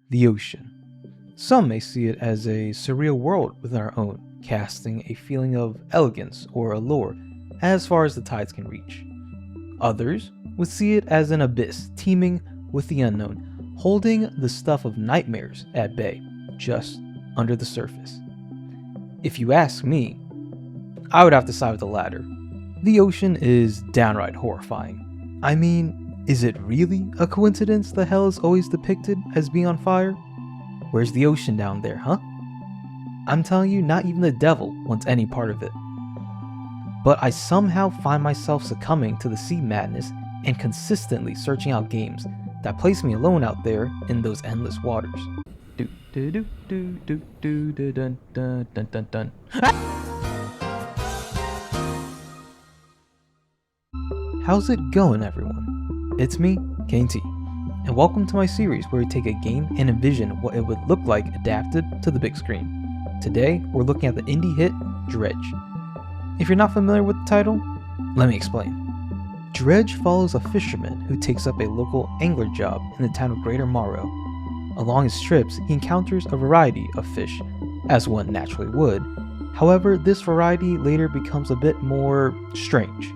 the ocean. Some may see it as a surreal world within our own, casting a feeling of elegance or allure as far as the tides can reach. Others would see it as an abyss teeming with the unknown, holding the stuff of nightmares at bay, just under the surface. If you ask me, I would have to side with the latter. The ocean is downright horrifying. I mean, is it really a coincidence that hell is always depicted as being on fire? Where's the ocean down there, huh? I'm telling you, not even the devil wants any part of it. But I somehow find myself succumbing to the sea madness and consistently searching out games that place me alone out there in those endless waters. Do do do do do do do dun dun dun dun dun. How's it going, everyone? It's me, KT, and welcome to my series where we take a game and envision what it would look like adapted to the big screen. Today, we're looking at the indie hit Dredge. If you're not familiar with the title, let me explain. Dredge follows a fisherman who takes up a local angler job in the town of Greater Morrow. Along his trips, he encounters a variety of fish, as one naturally would. However, this variety later becomes a bit more strange.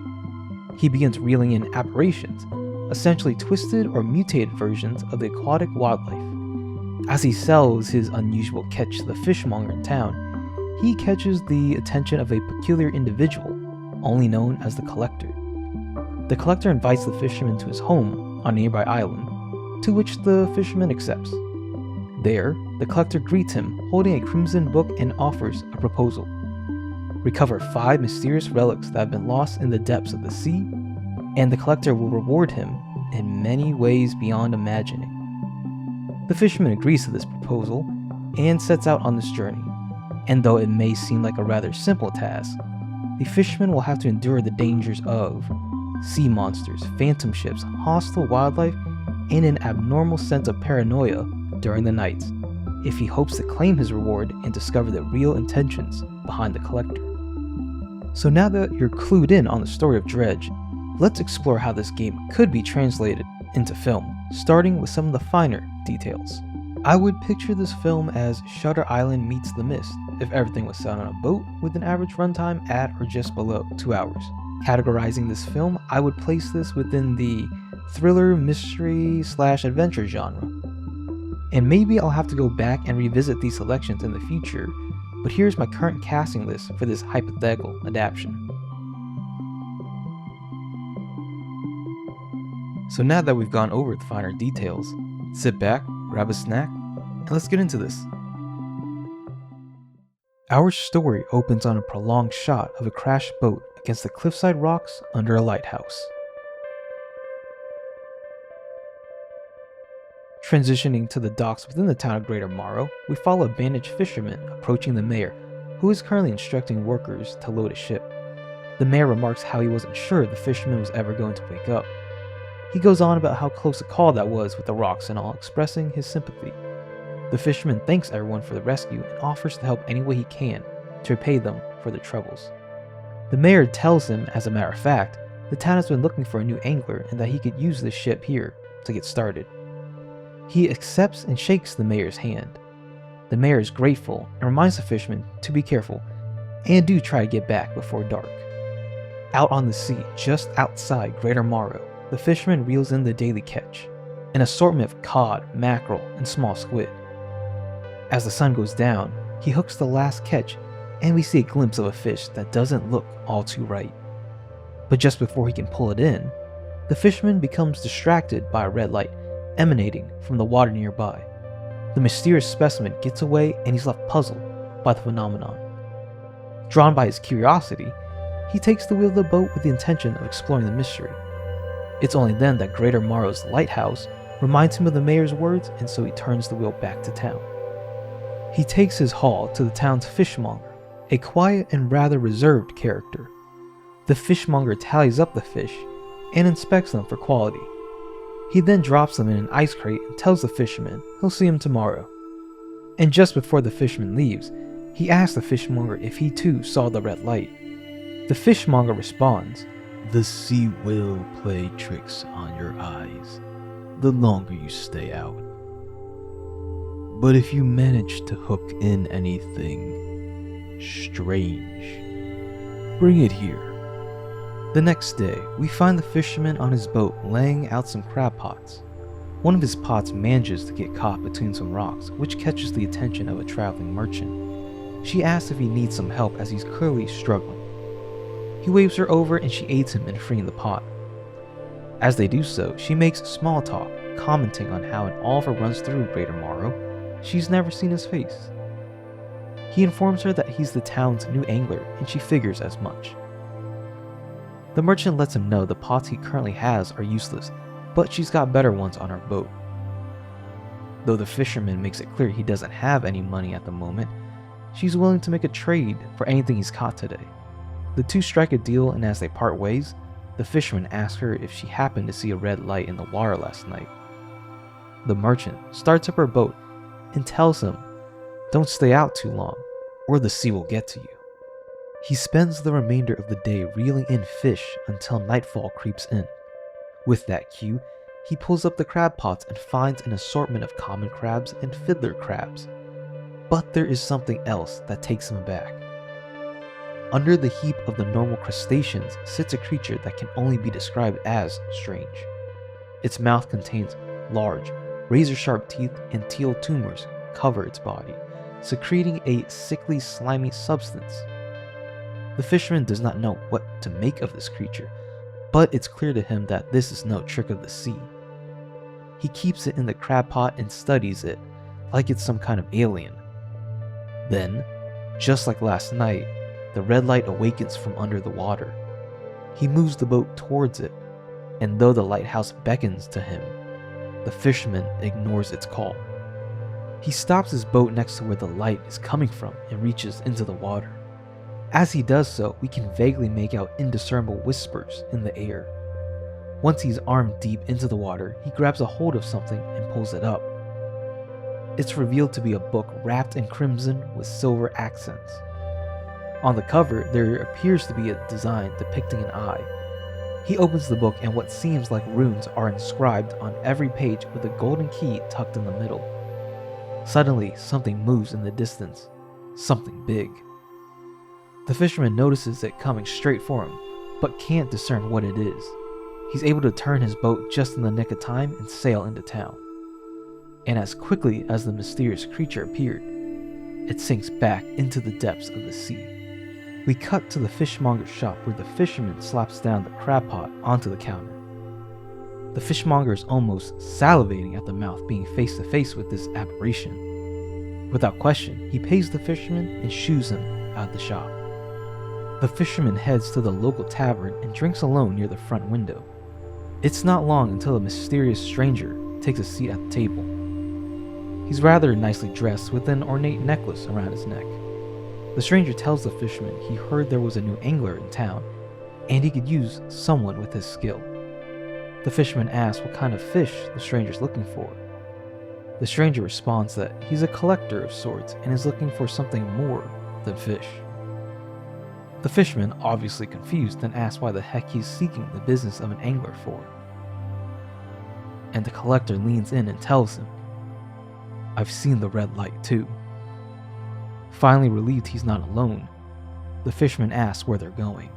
He begins reeling in aberrations, essentially twisted or mutated versions of the aquatic wildlife. As he sells his unusual catch to the fishmonger in town, he catches the attention of a peculiar individual, only known as the Collector. The Collector invites the fisherman to his home on a nearby island, to which the fisherman accepts. There, the Collector greets him holding a crimson book and offers a proposal. Recover 5 mysterious relics that have been lost in the depths of the sea, and the Collector will reward him in many ways beyond imagining. The fisherman agrees to this proposal and sets out on this journey. And though it may seem like a rather simple task, the fisherman will have to endure the dangers of sea monsters, phantom ships, hostile wildlife, and an abnormal sense of paranoia during the nights, if he hopes to claim his reward and discover the real intentions behind the Collector. So now that you're clued in on the story of Dredge, let's explore how this game could be translated into film, starting with some of the finer details. I would picture this film as Shutter Island meets The Mist, if everything was set on a boat with an average runtime at or just below 2 hours. Categorizing this film, I would place this within the thriller, mystery / adventure genre. And maybe I'll have to go back and revisit these selections in the future, but here's my current casting list for this hypothetical adaptation. So now that we've gone over the finer details, sit back, grab a snack, and let's get into this. Our story opens on a prolonged shot of a crashed boat against the cliffside rocks under a lighthouse. Transitioning to the docks within the town of Greater Morrow, we follow a bandaged fisherman approaching the mayor, who is currently instructing workers to load a ship. The mayor remarks how he wasn't sure the fisherman was ever going to wake up. He goes on about how close a call that was with the rocks and all, expressing his sympathy. The fisherman thanks everyone for the rescue and offers to help any way he can to repay them for their troubles. The mayor tells him, as a matter of fact, the town has been looking for a new angler and that he could use this ship here to get started. He accepts and shakes the mayor's hand. The mayor is grateful and reminds the fisherman to be careful and do try to get back before dark. Out on the sea, just outside Greater Morrow, the fisherman reels in the daily catch, an assortment of cod, mackerel, and small squid. As the sun goes down, he hooks the last catch, and we see a glimpse of a fish that doesn't look all too right. But just before he can pull it in, the fisherman becomes distracted by a red light emanating from the water nearby. The mysterious specimen gets away and he's left puzzled by the phenomenon. Drawn by his curiosity, he takes the wheel of the boat with the intention of exploring the mystery. It's only then that Greater Morrow's lighthouse reminds him of the mayor's words, and so he turns the wheel back to town. He takes his haul to the town's fishmonger, a quiet and rather reserved character. The fishmonger tallies up the fish and inspects them for quality. He then drops them in an ice crate and tells the fisherman he'll see him tomorrow. And just before the fisherman leaves, he asks the fishmonger if he too saw the red light. The fishmonger responds, "The sea will play tricks on your eyes the longer you stay out." But if you manage to hook in anything strange, bring it here. The next day, we find the fisherman on his boat laying out some crab pots. One of his pots manages to get caught between some rocks, which catches the attention of a traveling merchant. She asks if he needs some help as he's clearly struggling. He waves her over and she aids him in freeing the pot. As they do so, she makes small talk, commenting on how in all of her runs through Greater Morrow, she's never seen his face. He informs her that he's the town's new angler and she figures as much. The merchant lets him know the pots he currently has are useless, but she's got better ones on her boat. Though the fisherman makes it clear he doesn't have any money at the moment, she's willing to make a trade for anything he's caught today. The two strike a deal, and as they part ways, the fisherman asks her if she happened to see a red light in the water last night. The merchant starts up her boat and tells him, "Don't stay out too long, or the sea will get to you." He spends the remainder of the day reeling in fish until nightfall creeps in. With that cue, he pulls up the crab pots and finds an assortment of common crabs and fiddler crabs. But there is something else that takes him aback. Under the heap of the normal crustaceans sits a creature that can only be described as strange. Its mouth contains large, razor-sharp teeth, and teal tumors cover its body, secreting a sickly, slimy substance. The fisherman does not know what to make of this creature, but it's clear to him that this is no trick of the sea. He keeps it in the crab pot and studies it, like it's some kind of alien. Then, just like last night, the red light awakens from under the water. He moves the boat towards it, and though the lighthouse beckons to him, the fisherman ignores its call. He stops his boat next to where the light is coming from and reaches into the water. As he does so, we can vaguely make out indiscernible whispers in the air. Once he's arm deep into the water, he grabs a hold of something and pulls it up. It's revealed to be a book wrapped in crimson with silver accents. On the cover, there appears to be a design depicting an eye. He opens the book and what seems like runes are inscribed on every page with a golden key tucked in the middle. Suddenly, something moves in the distance. Something big. The fisherman notices it coming straight for him, but can't discern what it is. He's able to turn his boat just in the nick of time and sail into town. And as quickly as the mysterious creature appeared, it sinks back into the depths of the sea. We cut to the fishmonger's shop where the fisherman slaps down the crab pot onto the counter. The fishmonger is almost salivating at the mouth being face to face with this aberration. Without question, he pays the fisherman and shoos him out of the shop. The fisherman heads to the local tavern and drinks alone near the front window. It's not long until a mysterious stranger takes a seat at the table. He's rather nicely dressed with an ornate necklace around his neck. The stranger tells the fisherman he heard there was a new angler in town, and he could use someone with his skill. The fisherman asks what kind of fish the stranger's looking for. The stranger responds that he's a collector of sorts and is looking for something more than fish. The fisherman, obviously confused, then asks why the heck he's seeking the business of an angler for. And the collector leans in and tells him, "I've seen the red light too." Finally relieved he's not alone, the fisherman asks where they're going.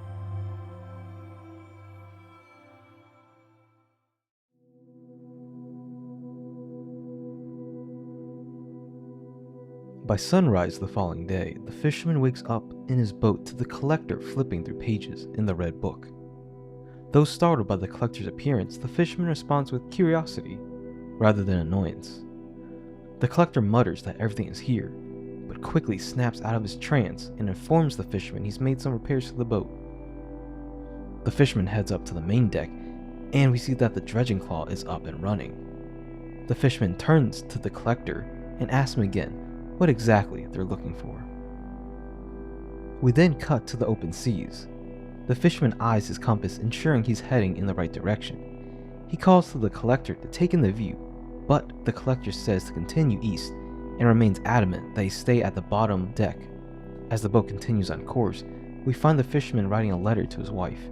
By sunrise the following day, the fisherman wakes up in his boat to the collector flipping through pages in the red book. Though startled by the collector's appearance, the fisherman responds with curiosity rather than annoyance. The collector mutters that everything is here, but quickly snaps out of his trance and informs the fisherman he's made some repairs to the boat. The fisherman heads up to the main deck, and we see that the dredging claw is up and running. The fisherman turns to the collector and asks him again what exactly they're looking for. We then cut to the open seas. The fisherman eyes his compass, ensuring he's heading in the right direction. He calls to the collector to take in the view, but the collector says to continue east and remains adamant that he stay at the bottom deck. As the boat continues on course, we find the fisherman writing a letter to his wife.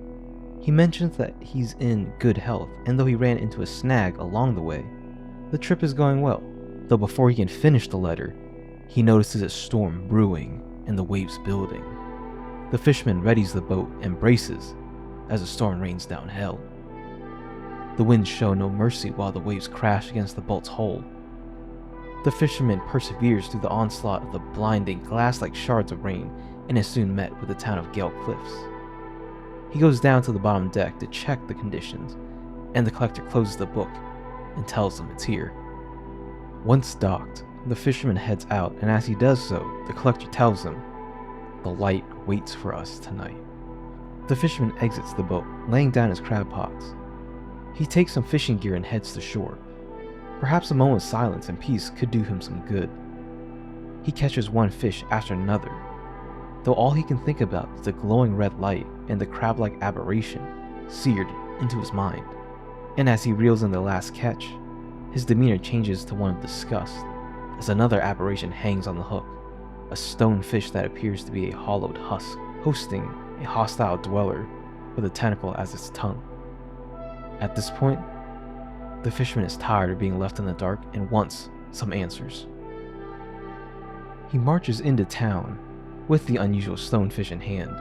He mentions that he's in good health, and though he ran into a snag along the way, the trip is going well, though before he can finish the letter, he notices a storm brewing and the waves building. The fisherman readies the boat and braces as the storm rains down hell. The winds show no mercy while the waves crash against the boat's hull. The fisherman perseveres through the onslaught of the blinding glass-like shards of rain and is soon met with the town of Gale Cliffs. He goes down to the bottom deck to check the conditions, and the collector closes the book and tells them it's here. Once docked, the fisherman heads out, and as he does so, the collector tells him, "The light waits for us tonight." The fisherman exits the boat, laying down his crab pots. He takes some fishing gear and heads to shore. Perhaps a moment of silence and peace could do him some good. He catches one fish after another, though all he can think about is the glowing red light and the crab-like aberration seared into his mind. And as he reels in the last catch, his demeanor changes to one of disgust, as another aberration hangs on the hook, a stone fish that appears to be a hollowed husk, hosting a hostile dweller with a tentacle as its tongue. At this point, the fisherman is tired of being left in the dark and wants some answers. He marches into town with the unusual stonefish in hand.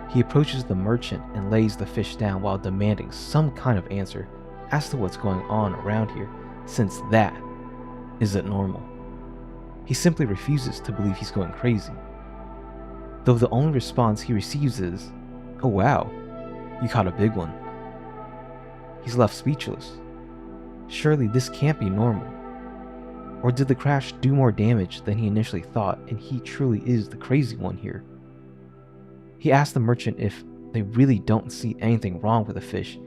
He approaches the merchant and lays the fish down while demanding some kind of answer as to what's going on around here, since that isn't normal. He simply refuses to believe he's going crazy, though the only response he receives is, "Oh wow, you caught a big one." He's left speechless. Surely this can't be normal. Or did the crash do more damage than he initially thought, and he truly is the crazy one here? He asks the merchant if they really don't see anything wrong with the fish,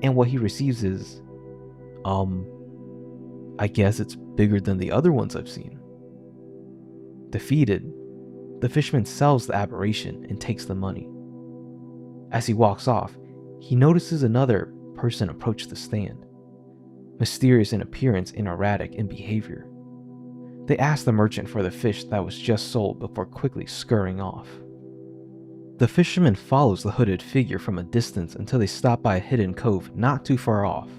and what he receives is, I guess it's bigger than the other ones I've seen. Defeated, the fisherman sells the aberration and takes the money. As he walks off, he notices another person approach the stand, mysterious in appearance and erratic in behavior. They ask the merchant for the fish that was just sold before quickly scurrying off. The fisherman follows the hooded figure from a distance until they stop by a hidden cove not too far off.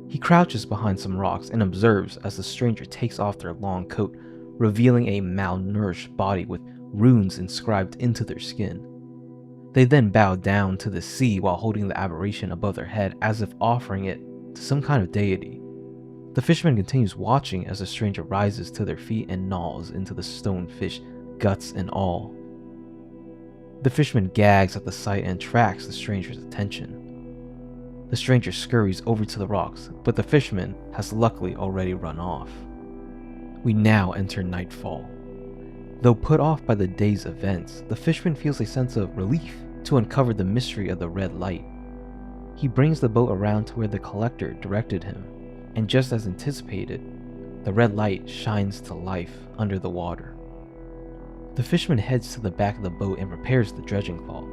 He crouches behind some rocks and observes as the stranger takes off their long coat, revealing a malnourished body with runes inscribed into their skin. They then bow down to the sea while holding the aberration above their head as if offering it to some kind of deity. The fisherman continues watching as the stranger rises to their feet and gnaws into the stonefish, guts and all. The fisherman gags at the sight and attracts the stranger's attention. The stranger scurries over to the rocks, but the fisherman has luckily already run off. We now enter nightfall. Though put off by the day's events, the fisherman feels a sense of relief to uncover the mystery of the red light. He brings the boat around to where the collector directed him, and just as anticipated, the red light shines to life under the water. The fisherman heads to the back of the boat and repairs the dredging claw,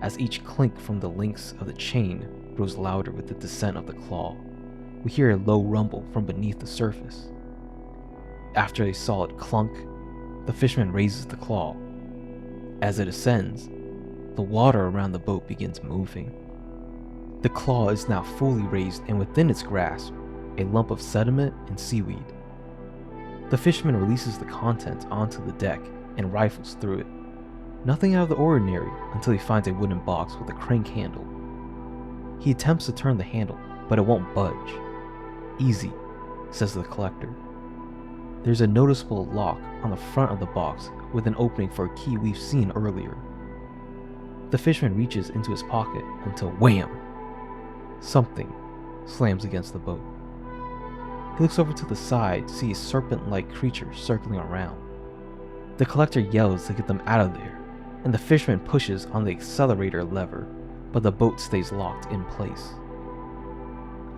as each clink from the links of the chain grows louder with the descent of the claw. We hear a low rumble from beneath the surface. After a solid clunk, the fisherman raises the claw. As it ascends, the water around the boat begins moving. The claw is now fully raised, and within its grasp, a lump of sediment and seaweed. The fisherman releases the contents onto the deck and rifles through it. Nothing out of the ordinary until he finds a wooden box with a crank handle. He attempts to turn the handle, but it won't budge. "Easy," says the collector. There's a noticeable lock on the front of the box with an opening for a key we've seen earlier. The fisherman reaches into his pocket until wham! Something slams against the boat. He looks over to the side to see a serpent-like creature circling around. The collector yells to get them out of there, and the fisherman pushes on the accelerator lever, but the boat stays locked in place.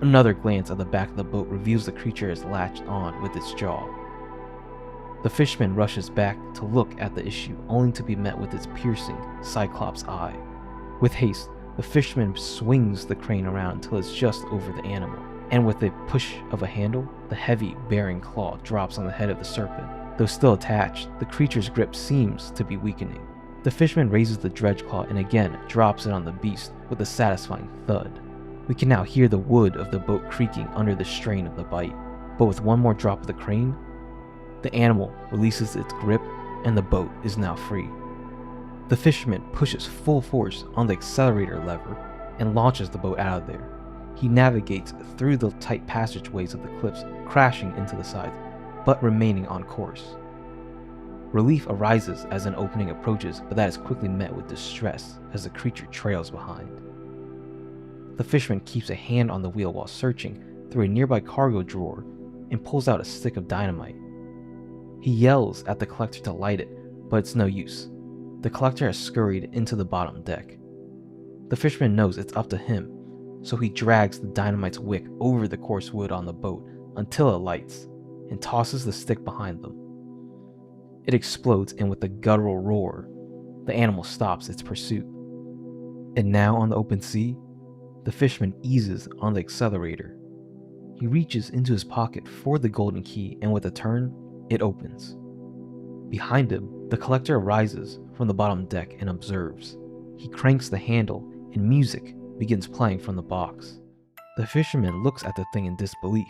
Another glance at the back of the boat reveals the creature is latched on with its jaw. The fisherman rushes back to look at the issue, only to be met with its piercing, cyclops eye. With haste, the fisherman swings the crane around until it's just over the animal, and with a push of a handle, the heavy, bearing claw drops on the head of the serpent. Though still attached, the creature's grip seems to be weakening. The fisherman raises the dredge claw and again drops it on the beast with a satisfying thud. We can now hear the wood of the boat creaking under the strain of the bite. but with one more drop of the crane, the animal releases its grip and the boat is now free. The fisherman pushes full force on the accelerator lever and launches the boat out of there. He navigates through the tight passageways of the cliffs, crashing into the sides, but remaining on course. Relief arises as an opening approaches, but that is quickly met with distress as the creature trails behind. The fisherman keeps a hand on the wheel while searching through a nearby cargo drawer and pulls out a stick of dynamite. He yells at the collector to light it, but it's no use. The collector has scurried into the bottom deck. The fisherman knows it's up to him, so he drags the dynamite's wick over the coarse wood on the boat until it lights, and tosses the stick behind them. It explodes, and with a guttural roar, the animal stops its pursuit. And now on the open sea, the fisherman eases on the accelerator. He reaches into his pocket for the golden key, and with a turn, it opens. Behind him, the collector rises from the bottom deck and observes. He cranks the handle, and music begins playing from the box. The fisherman looks at the thing in disbelief,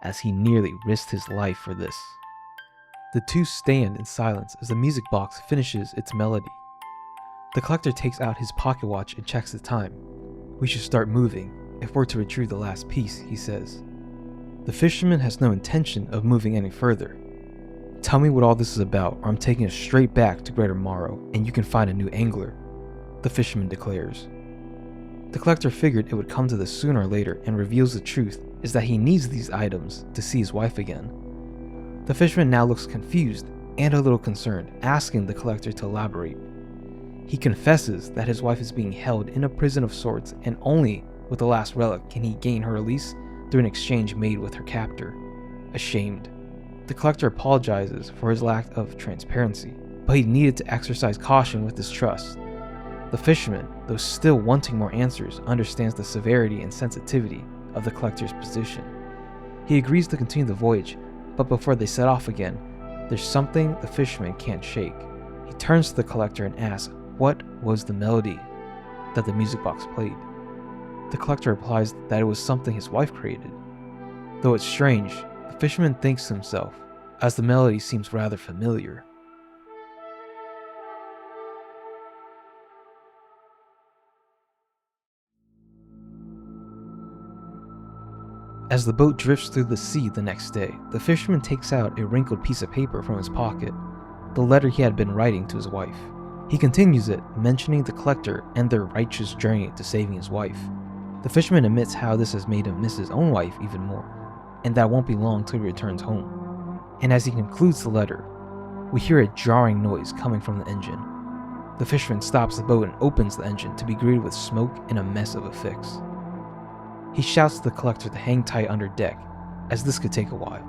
as he nearly risked his life for this. The two stand in silence as the music box finishes its melody. The collector takes out his pocket watch and checks the time. "We should start moving if we're to retrieve the last piece," he says. The fisherman has no intention of moving any further. "Tell me what all this is about, or I'm taking us straight back to Greater Morrow, and you can find a new angler," the fisherman declares. The collector figured it would come to this sooner or later, and reveals the truth is that he needs these items to see his wife again. The fisherman now looks confused and a little concerned, asking the collector to elaborate. He confesses that his wife is being held in a prison of sorts, and only with the last relic can he gain her release through an exchange made with her captor. Ashamed, the collector apologizes for his lack of transparency, but he needed to exercise caution with his trust. The fisherman, though still wanting more answers, understands the severity and sensitivity of the collector's position. He agrees to continue the voyage, but before they set off again, there's something the fisherman can't shake. He turns to the collector and asks what was the melody that the music box played. The collector replies that it was something his wife created. Though it's strange, the fisherman thinks to himself, as the melody seems rather familiar. As the boat drifts through the sea the next day, the fisherman takes out a wrinkled piece of paper from his pocket, the letter he had been writing to his wife. He continues it, mentioning the collector and their righteous journey to saving his wife. The fisherman admits how this has made him miss his own wife even more, and that it won't be long till he returns home. And as he concludes the letter, we hear a jarring noise coming from the engine. The fisherman stops the boat and opens the engine to be greeted with smoke and a mess of a fix. He shouts to the collector to hang tight under deck, as this could take a while.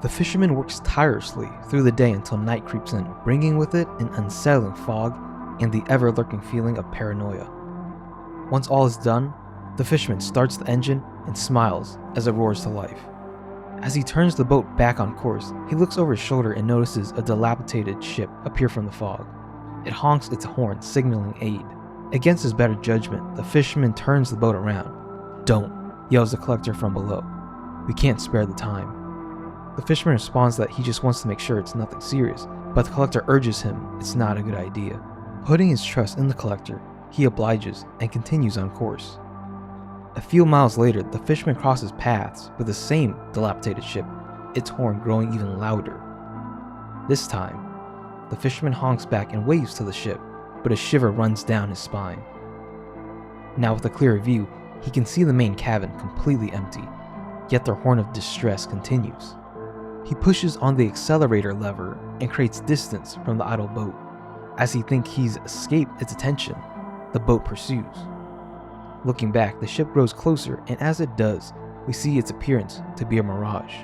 The fisherman works tirelessly through the day until night creeps in, bringing with it an unsettling fog and the ever-lurking feeling of paranoia. Once all is done, the fisherman starts the engine and smiles as it roars to life. As he turns the boat back on course, he looks over his shoulder and notices a dilapidated ship appear from the fog. It honks its horn, signaling aid. Against his better judgment, the fisherman turns the boat around. "Don't," yells the collector from below. "We can't spare the time." The fisherman responds that he just wants to make sure it's nothing serious, but the collector urges him it's not a good idea. Putting his trust in the collector, he obliges and continues on course. A few miles later, the fisherman crosses paths with the same dilapidated ship, its horn growing even louder. This time, the fisherman honks back and waves to the ship, but a shiver runs down his spine. Now with a clearer view, he can see the main cabin completely empty, yet their horn of distress continues. He pushes on the accelerator lever and creates distance from the idle boat. As he thinks he's escaped its attention, the boat pursues. Looking back, the ship grows closer, and as it does, we see its appearance to be a mirage.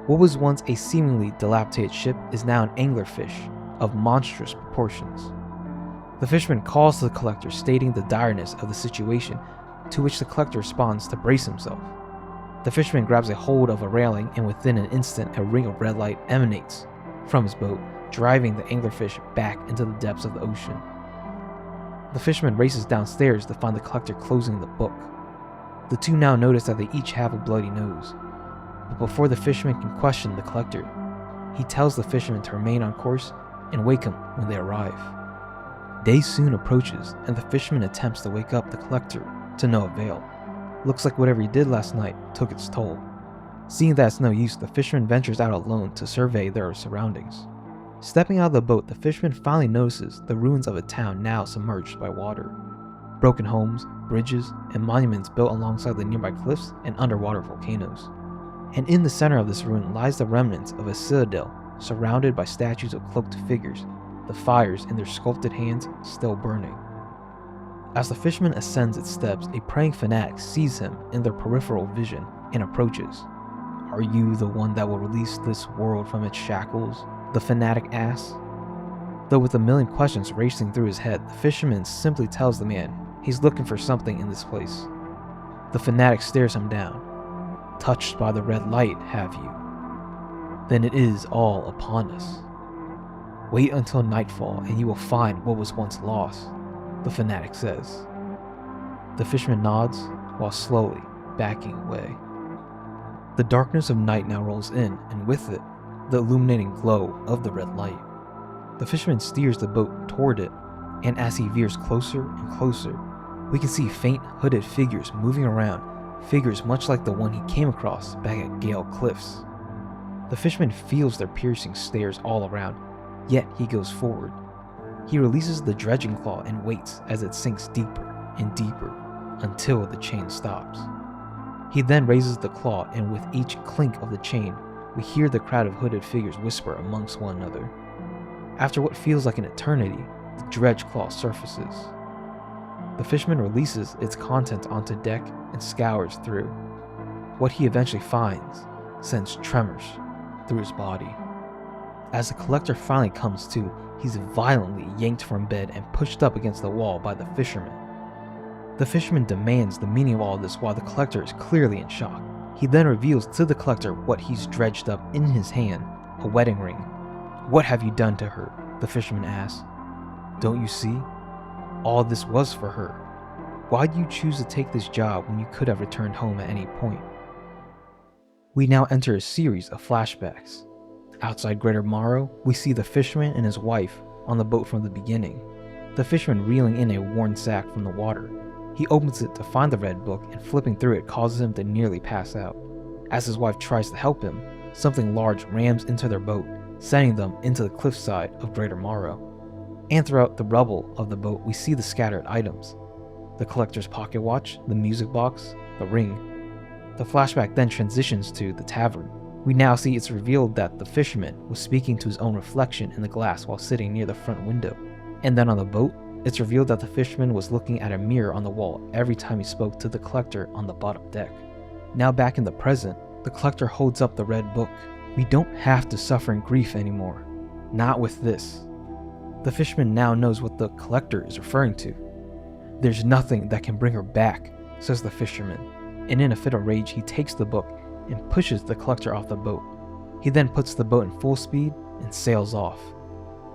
What was once a seemingly dilapidated ship is now an anglerfish of monstrous proportions. The fisherman calls to the collector, stating the direness of the situation, to which the collector responds to brace himself. The fisherman grabs a hold of a railing, and within an instant a ring of red light emanates from his boat, driving the anglerfish back into the depths of the ocean. The fisherman races downstairs to find the collector closing the book. The two now notice that they each have a bloody nose. But before the fisherman can question the collector, he tells the fisherman to remain on course and wake him when they arrive. Day soon approaches, and the fisherman attempts to wake up the collector to no avail. Looks like whatever he did last night took its toll. Seeing that it's no use, the fisherman ventures out alone to survey their surroundings. Stepping out of the boat, the fisherman finally notices the ruins of a town now submerged by water. Broken homes, bridges, and monuments built alongside the nearby cliffs and underwater volcanoes. And in the center of this ruin lies the remnants of a citadel surrounded by statues of cloaked figures, the fires in their sculpted hands still burning. As the fisherman ascends its steps, a praying fanatic sees him in their peripheral vision and approaches. "Are you the one that will release this world from its shackles?" the fanatic asks. Though with a million questions racing through his head, the fisherman simply tells the man he's looking for something in this place. The fanatic stares him down. "Touched by the red light, have you? Then it is all upon us. Wait until nightfall and you will find what was once lost," the fanatic says. The fisherman nods while slowly backing away. The darkness of night now rolls in, and with it, the illuminating glow of the red light. The fisherman steers the boat toward it, and as he veers closer and closer, we can see faint hooded figures moving around, figures much like the one he came across back at Gale Cliffs. The fisherman feels their piercing stares all around, yet he goes forward. He releases the dredging claw and waits as it sinks deeper and deeper until the chain stops. He then raises the claw, and with each clink of the chain, we hear the crowd of hooded figures whisper amongst one another. After what feels like an eternity, the dredge claw surfaces. The fisherman releases its contents onto deck and scours through. What he eventually finds sends tremors through his body. As the collector finally comes to, he's violently yanked from bed and pushed up against the wall by the fisherman. The fisherman demands the meaning of all this while the collector is clearly in shock. He then reveals to the collector what he's dredged up in his hand, a wedding ring. "What have you done to her?" the fisherman asks. "Don't you see? All this was for her. Why do you choose to take this job when you could have returned home at any point?" We now enter a series of flashbacks. Outside Greater Morrow, we see the fisherman and his wife on the boat from the beginning. The fisherman reeling in a worn sack from the water. He opens it to find the red book, and flipping through it causes him to nearly pass out. As his wife tries to help him, something large rams into their boat, sending them into the cliffside of Greater Morrow. And throughout the rubble of the boat, we see the scattered items. The collector's pocket watch, the music box, the ring. The flashback then transitions to the tavern. We now see it's revealed that the fisherman was speaking to his own reflection in the glass while sitting near the front window. And then on the boat, it's revealed that the fisherman was looking at a mirror on the wall every time he spoke to the collector on the bottom deck. Now back in the present, the collector holds up the red book. "We don't have to suffer in grief anymore. Not with this." The fisherman now knows what the collector is referring to. "There's nothing that can bring her back," says the fisherman, and in a fit of rage he takes the book and pushes the collector off the boat. He then puts the boat in full speed and sails off.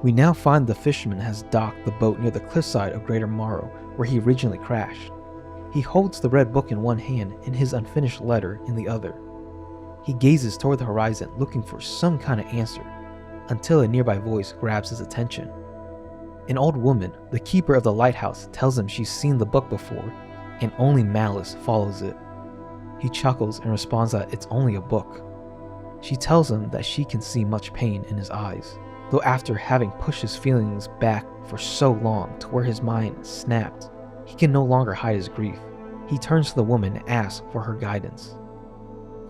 We now find the fisherman has docked the boat near the cliffside of Greater Morrow, where he originally crashed. He holds the red book in one hand and his unfinished letter in the other. He gazes toward the horizon looking for some kind of answer, until a nearby voice grabs his attention. An old woman, the keeper of the lighthouse, tells him she's seen the book before, and only malice follows it. He chuckles and responds that it's only a book. She tells him that she can see much pain in his eyes, though after having pushed his feelings back for so long to where his mind snapped, he can no longer hide his grief. He turns to the woman and asks for her guidance.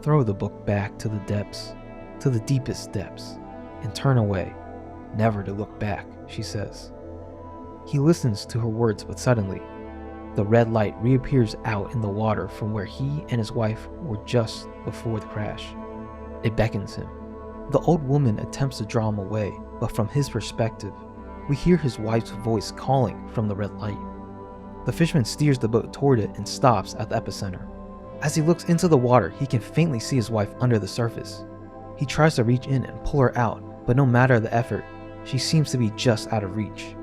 "Throw the book back to the depths, to the deepest depths, and turn away, never to look back," she says. He listens to her words, but suddenly, the red light reappears out in the water from where he and his wife were just before the crash. It beckons him. The old woman attempts to draw him away, but from his perspective, we hear his wife's voice calling from the red light. The fisherman steers the boat toward it and stops at the epicenter. As he looks into the water, he can faintly see his wife under the surface. He tries to reach in and pull her out, but no matter the effort, she seems to be just out of reach.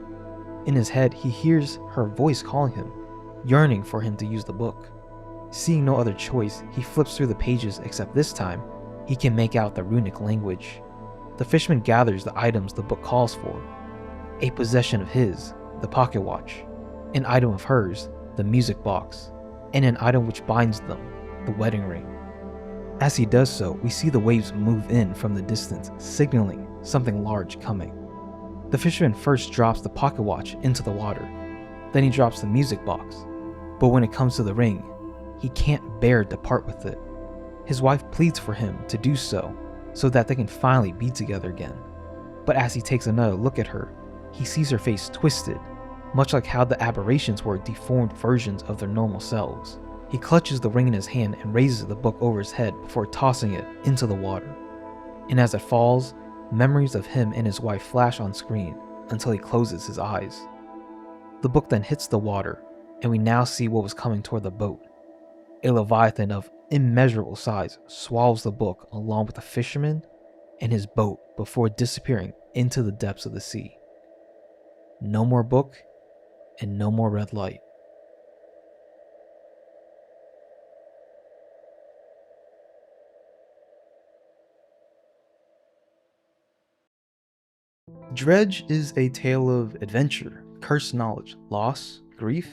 In his head, he hears her voice calling him, yearning for him to use the book. Seeing no other choice, he flips through the pages, except this time, He can make out the runic language. The fisherman gathers the items the book calls for. A possession of his, the pocket watch. An item of hers, the music box. And an item which binds them, the wedding ring. As he does so, we see the waves move in from the distance, signaling something large coming. The fisherman first drops the pocket watch into the water. Then he drops the music box. But when it comes to the ring, he can't bear to part with it. His wife pleads for him to do so that they can finally be together again. But as he takes another look at her, he sees her face twisted, much like how the aberrations were deformed versions of their normal selves. He clutches the ring in his hand and raises the book over his head before tossing it into the water. And as it falls, memories of him and his wife flash on screen until he closes his eyes. The book then hits the water, and we now see what was coming toward the boat. A leviathan of immeasurable size swallows the book along with the fisherman and his boat before disappearing into the depths of the sea. No more book, and no more red light. Dredge is a tale of adventure, cursed knowledge, loss, grief,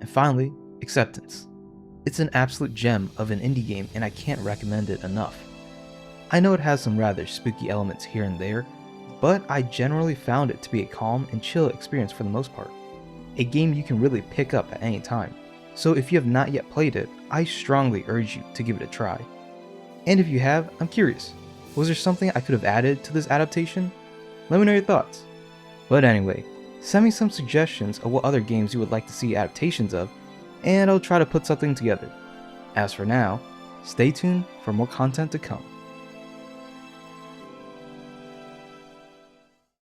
and finally, acceptance. It's an absolute gem of an indie game and I can't recommend it enough. I know it has some rather spooky elements here and there, but I generally found it to be a calm and chill experience for the most part. A game you can really pick up at any time, so if you have not yet played it, I strongly urge you to give it a try. And if you have, I'm curious, was there something I could have added to this adaptation? Let me know your thoughts. But anyway, send me some suggestions of what other games you would like to see adaptations of, and I'll try to put something together. As for now, stay tuned for more content to come.